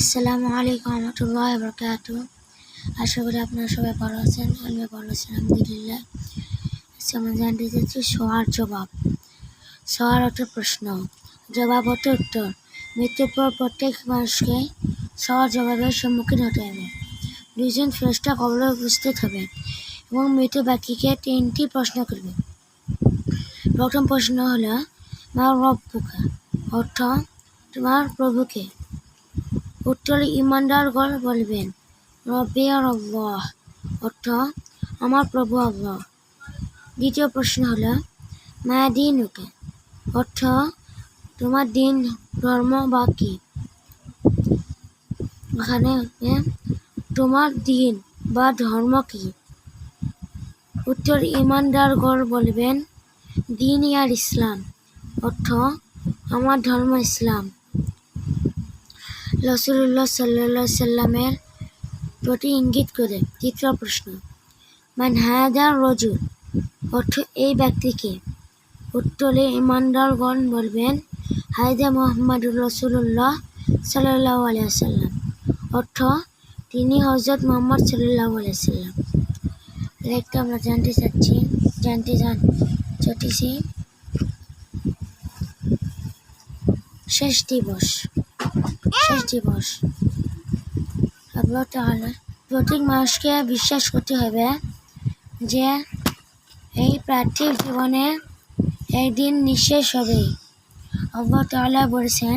আসসালামু আলাইকুম রহমতুল্লাহি ওয়া বারাকাতুহু। আশা করি আপনারা সবাই ভালো আছেন। আমি ভালো আছি আলহামদুলিল্লাহ। আজকে আমরা জানতে চাচ্ছি সওয়াল জবাব। সওয়াল অর্থ প্রশ্ন, জবাব অর্থ উত্তর। মৃত্যুর পর প্রত্যেক মানুষকে সওয়াল জবাবের সম্মুখীন হতে হবে। দুইজন ফেরেশতা কবরে উপস্থিত হবে এবং মৃত ব্যক্তিকে 3টি প্রশ্ন করবে। প্রথম প্রশ্ন হলো মা রব্বুকা, অর্থ তোমার প্রভুকে। উত্তরে ঈমানদারগণ বলবেন রব্বি আল্লাহ, অর্থ আমার প্রভু আল্লাহ। দ্বিতীয় প্রশ্ন হলো মা দীনুকা, অর্থ তোমার দিন ধর্ম বা কি। এখানে তোমার দিন বা ধর্ম কি। উত্তর ঈমানদারগণ বলবেন দিন ইয়ার ইসলাম, অর্থ আমার ধর্ম ইসলাম। রাসূলুল্লাহ সাল্লাল্লাহু আলাইহি সাল্লামের প্রতি ইঙ্গিত করে তৃতীয় প্রশ্ন মান হাদা রাজুল, অর্থ এই ব্যক্তিকে। উত্তরে ঈমানদারগণ বলবেন হাদা মুহাম্মাদুর রাসূলুল্লাহ সাল্লাল্লাহু আলাইহি ওয়াসাল্লাম, অর্থ তিনি হযরত মুহাম্মদ সাল্লাল্লাহু আলাইহি ওয়াসাল্লাম। একটা আমরা জানতে চাচ্ছি শেষ দিবস। আল্লাহ তাআলা প্রত্যেক মানুষকে বিশ্বাস করতে হবে যে এই পার্থিব জীবনে একদিন নিঃশেষ হবে। আল্লাহ তাআলা বলেছেন